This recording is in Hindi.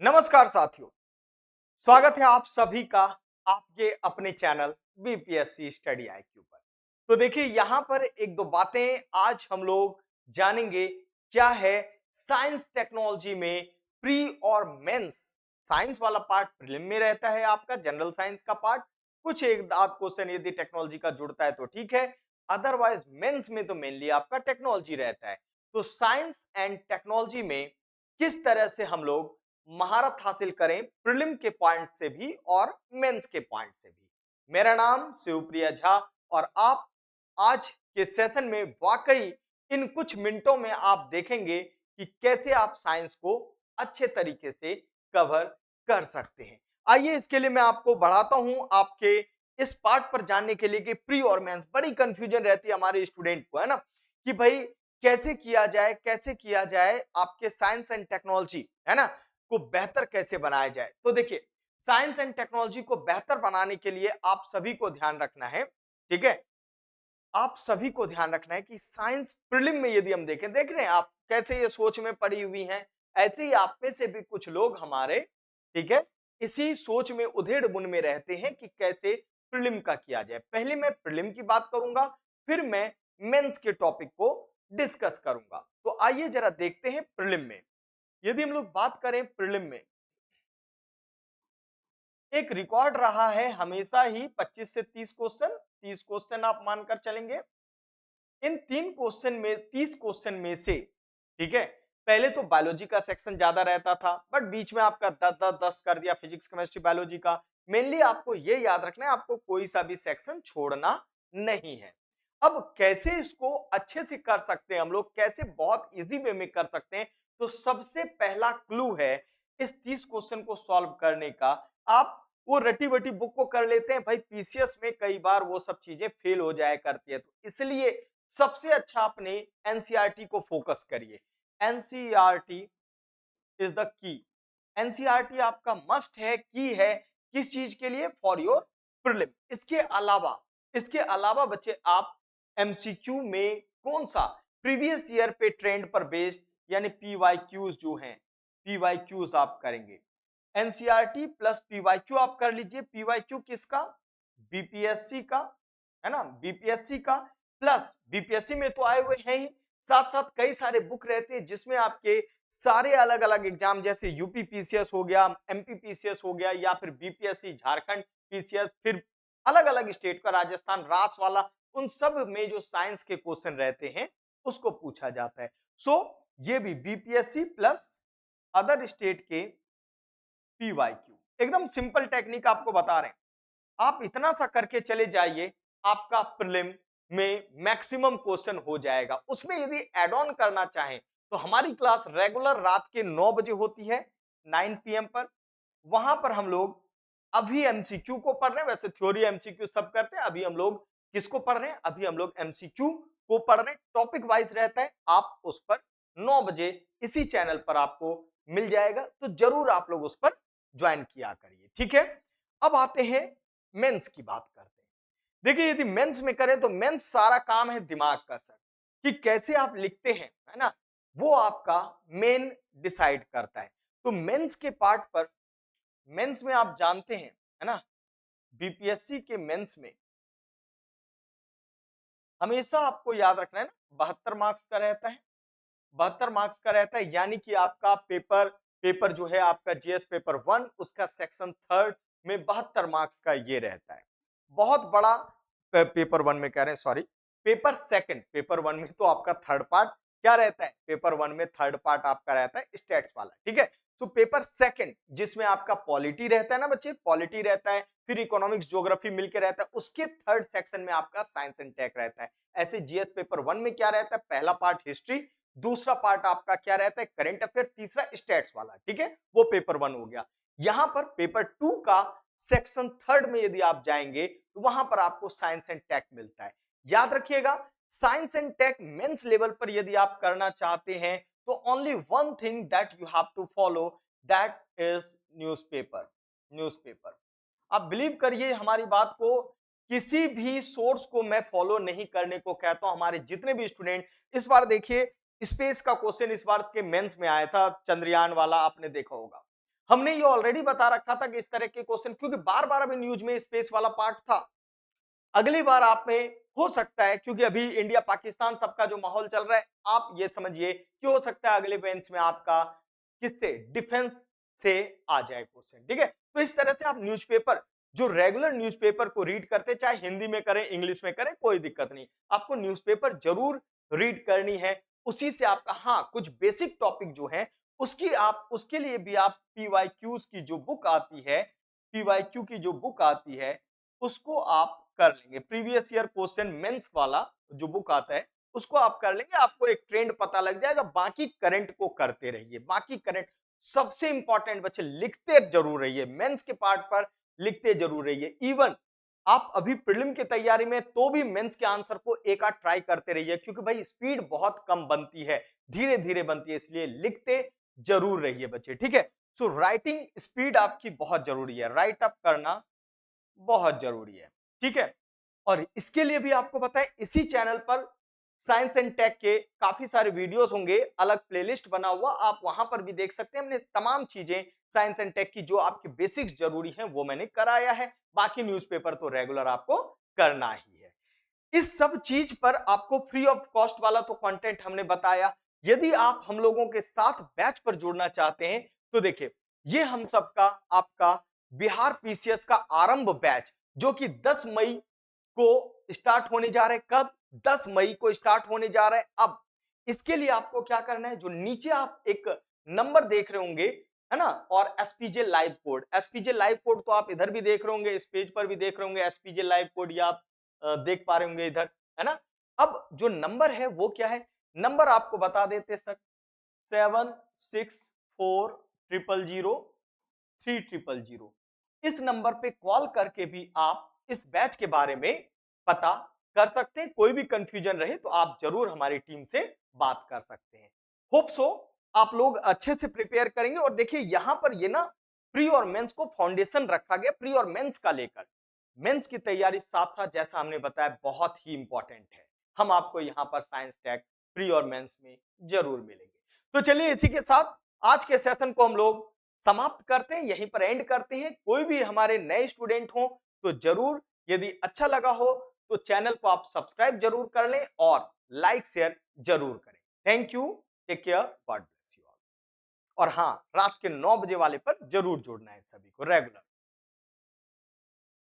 नमस्कार साथियों, स्वागत है आप सभी का आपके अपने चैनल बीपीएससी स्टडी आईक्यू पर। तो देखिए यहाँ पर एक दो बातें आज हम लोग जानेंगे। क्या है साइंस टेक्नोलॉजी में प्री और मेंस। साइंस वाला पार्ट प्रीलिम में रहता है, आपका जनरल साइंस का पार्ट कुछ एक आध क्वेश्चन यदि टेक्नोलॉजी का जुड़ता है तो ठीक है, अदरवाइज मेंस में तो मेनली आपका टेक्नोलॉजी रहता है। तो साइंस एंड टेक्नोलॉजी में किस तरह से हम लोग महारत हासिल करें प्रीलिम के पॉइंट से भी और मेंस के पॉइंट से भी। मेरा नाम शिवप्रिया झा और आप आज के सेशन में वाकई इन कुछ मिनटों में आप देखेंगे कि कैसे आप साइंस को अच्छे तरीके से कवर कर सकते हैं। आइए इसके लिए मैं आपको बढ़ाता हूं आपके इस पार्ट पर जानने के लिए कि प्री और मेंस बड़ी कंफ्यूजन रहती है हमारे स्टूडेंट को, है ना, कि भाई कैसे किया जाए आपके साइंस एंड टेक्नोलॉजी, है ना, को बेहतर कैसे बनाया जाए। तो देखिए साइंस एंड टेक्नोलॉजी को बेहतर बनाने के लिए आप सभी को ध्यान रखना है, ठीक है, आप सभी को ध्यान रखना है कि साइंस प्रीलिम में यदि हम देख रहे हैं आप कैसे ये सोच में पड़ी हुई हैं, ऐसे ही आप में से भी कुछ लोग हमारे, ठीक है, इसी सोच में उधेड़ बुन में रहते हैं कि कैसे प्रीलिम का किया जाए। पहले मैं प्रीलिम की बात करूंगा, फिर मैं मेंस के टॉपिक को डिस्कस करूंगा। तो आइए जरा देखते हैं प्रीलिम में। यदि हम लोग बात करें प्रीलिम में, एक रिकॉर्ड रहा है हमेशा ही 25 से 30 क्वेश्चन, 30 क्वेश्चन आप मानकर चलेंगे। इन 30 क्वेश्चन में से, ठीक है, पहले तो बायोलॉजी का सेक्शन ज्यादा रहता था, बट बीच में आपका 10 कर दिया फिजिक्स केमिस्ट्री बायोलॉजी का। मेनली आपको ये याद रखना है, आपको कोई सा भी सेक्शन छोड़ना नहीं है। अब कैसे इसको अच्छे से कर सकते हैं हम लोग, कैसे बहुत इजी वे में कर सकते हैं, तो सबसे पहला क्लू है इस 30 क्वेश्चन को सॉल्व करने का। आप वो रटी बटी बुक को कर लेते हैं भाई, पीसीएस में कई बार वो सब चीजें फेल हो जाया करती है, तो इसलिए सबसे अच्छा अपने एनसीईआरटी को फोकस करिए। NCERT is the key. NCERT आपका मस्ट है, की है, किस चीज के लिए, फॉर योर प्रीलिम। इसके अलावा बच्चे आप एमसीक्यू में कौन सा प्रीवियस ईयर पे ट्रेंड पर बेस्ड यानी पीवाईक्यूज जो हैं, पीवाईक्यूज आप करेंगे। एनसीईआरटी प्लस पीवाईक्यू आप कर लीजिए। पीवाईक्यू किसका, बीपीएससी का, है ना, बीपीएससी का। प्लस बीपीएससी में तो आए हुए हैं ही, साथ साथ कई सारे बुक रहते हैं जिसमें आपके सारे अलग अलग एग्जाम जैसे यूपी पीसीएस हो गया, एमपी पीसीएस हो गया, या फिर बीपीएससी झारखंड पीसीएस, फिर अलग अलग स्टेट का राजस्थान रास वाला, उन सब में जो साइंस के क्वेश्चन रहते हैं उसको पूछा जाता है। सो ये भी बीपीएससी प्लस अदर स्टेट के पीवाईक्यू, एकदम सिंपल टेक्निक आपको बता रहे हैं। आप इतना सा करके चले जाइए, आपका प्रीलिम में मैक्सिमम क्वेश्चन हो जाएगा। उसमें यदि एड ऑन करना चाहें तो हमारी क्लास रेगुलर रात के 9 बजे होती है, 9 पीएम पर। वहां पर हम लोग अभी एमसीक्यू को पढ़ रहे हैं, वैसे थ्योरी एमसीक्यू सब करते हैं, अभी हम लोग किसको पढ़ रहे हैं, अभी हम लोग एमसीक्यू को पढ़ रहे हैं। टॉपिक वाइज रहता है, आप उस पर 9 बजे इसी चैनल पर आपको मिल जाएगा, तो जरूर आप लोग उस पर ज्वाइन किया करिए, ठीक है। अब आते हैं मेंस की बात करते हैं। देखिए यदि मेंस में करें तो मेंस सारा काम है दिमाग का सर, कि कैसे आप लिखते हैं, है ना, वो आपका मेन डिसाइड करता है। तो मेंस के पार्ट पर, मेंस में आप जानते हैं, है ना, बीपीएससी के मेंस में हमेशा आपको याद रखना है ना, 72 मार्क्स का रहता है, 72 मार्क्स का रहता है। यानी कि आपका पेपर पेपर जो है आपका जीएस पेपर 1 उसका सेक्शन थर्ड में 72 मार्क्स का ये रहता है। बहुत बड़ा पेपर 1 में कह रहे हैं, सॉरी, पेपर सेकंड, पेपर 1 में तो आपका थर्ड पार्ट क्या रहता है, पेपर 1 में थर्ड पार्ट आपका रहता है स्टैट्स वाला, ठीक है। तो पेपर सेकंड जिसमें आपका पॉलिटी रहता है ना बच्चे, पॉलिटी रहता है, फिर इकोनॉमिक्स ज्योग्राफी मिलकर रहता है, उसके थर्ड सेक्शन में आपका साइंस एंड टेक रहता है। ऐसे जीएस पेपर 1 में क्या रहता है, पहला पार्ट हिस्ट्री, दूसरा पार्ट आपका क्या रहता है, करंट अफेयर, तीसरा स्टैट्स वाला, ठीक है, वो पेपर 1 हो गया। यहां पर पेपर 2 का सेक्शन थर्ड में यदि आप जाएंगे तो वहां पर आपको साइंस एंड टेक मिलता है। याद रखिएगा, science and tech mains level पर यदि आप करना चाहते हैं तो only one thing that you have to follow, that is newspaper. Newspaper, आप बिलीव करिए हमारी बात को, किसी भी सोर्स को मैं फॉलो नहीं करने को कहता हूं। हमारे जितने भी स्टूडेंट, इस बार देखिए स्पेस का क्वेश्चन इस बार के मेंस में आया था, चंद्रयान वाला आपने देखा होगा। हमने ये ऑलरेडी बता रखा था कि इस तरह के क्वेश्चन, क्योंकि बार बार अभी न्यूज में स्पेस वाला पार्ट था, अगली बार आप में हो सकता है, क्योंकि अभी इंडिया पाकिस्तान सबका जो माहौल चल रहा है, आप ये समझिए कि हो सकता है अगले बेंच में आपका किससे, डिफेंस से आ जाए क्वेश्चन, ठीक है। तो इस तरह से आप न्यूज़पेपर, जो रेगुलर न्यूज़पेपर को रीड करते, चाहे हिंदी में करें इंग्लिश में करें, कोई दिक्कत नहीं, आपको न्यूज़पेपर जरूर रीड करनी है। उसी से आपका, हाँ, कुछ बेसिक टॉपिक जो है उसकी आप, उसके लिए भी आप पीवाईक्यूज की जो बुक आती है, पीवाईक्यू की जो बुक आती है उसको आप कर लेंगे। प्रीवियस ईयर क्वेश्चन मेंस वाला जो बुक आता है उसको आप कर लेंगे, आपको एक ट्रेंड पता लग जाएगा। बाकी करंट को करते रहिए, बाकी करंट सबसे इंपॉर्टेंट, बच्चे लिखते जरूर रहिए, मेंस के पार्ट पर लिखते जरूर रहिए। इवन आप अभी प्रीलिम की तैयारी में तो भी मेंस के आंसर को एक आध ट्राई करते रहिए, क्योंकि भाई स्पीड बहुत कम बनती है, धीरे धीरे बनती है, इसलिए लिखते जरूर रहिए बच्चे, ठीक है। सो राइटिंग स्पीड आपकी बहुत जरूरी है, राइट अप करना बहुत जरूरी है, ठीक है। और इसके लिए भी आपको पता है, इसी चैनल पर साइंस एंड टेक के काफी सारे वीडियोस होंगे, अलग प्लेलिस्ट बना हुआ, आप वहां पर भी देख सकते हैं। हमने तमाम चीजें साइंस एंड टेक की जो आपके बेसिक्स जरूरी हैं वो मैंने कराया है। बाकी न्यूज़पेपर तो रेगुलर आपको करना ही है। इस सब चीज पर आपको फ्री ऑफ कॉस्ट वाला तो कंटेंट हमने बताया। यदि आप हम लोगों के साथ बैच पर जुड़ना चाहते हैं तो देखिए, ये हम सबका आपका बिहार पीसीएस का आरंभ बैच, जो कि 10 मई को स्टार्ट होने जा रहे हैं। कब? 10 मई को स्टार्ट होने जा रहे हैं। अब इसके लिए आपको क्या करना है, जो नीचे आप एक नंबर देख रहे होंगे, है ना, और SPJ live code, SPJ live code तो आप इधर भी देख रहे होंगे, इस पेज पर भी देख रहे होंगे एसपीजे लाइव कोड, या आप देख पा रहे होंगे इधर, है ना। अब जो नंबर है वो क्या है, नंबर आपको बता देते सर, 7640003000। इस नंबर पे कॉल करके भी आप इस बैच के बारे में पता कर सकते हैं। कोई भी कंफ्यूजन रहे तो आप जरूर हमारी टीम से बात कर सकते हैं। होप सो आप लोग अच्छे से प्रिपेयर करेंगे। और देखिए यहां पर ये ना प्री और मेंस को फाउंडेशन रखा गया, प्री और मेंस का लेकर। मेंस की तैयारी साथ साथ, जैसा हमने बताया, बहुत ही इंपॉर्टेंट है। हम आपको यहाँ पर साइंस टेक प्री और मेंस में जरूर मिलेंगे। तो चलिए इसी के साथ आज के सेशन को हम लोग समाप्त करते हैं, यहीं पर एंड करते हैं। कोई भी हमारे नए स्टूडेंट हो तो जरूर, यदि अच्छा लगा हो तो चैनल को आप सब्सक्राइब जरूर कर लें और लाइक शेयर जरूर करें। Thank you, take care, God bless you all. और हाँ, रात के 9 बजे वाले पर जरूर जुड़ना है सभी को रेगुलर।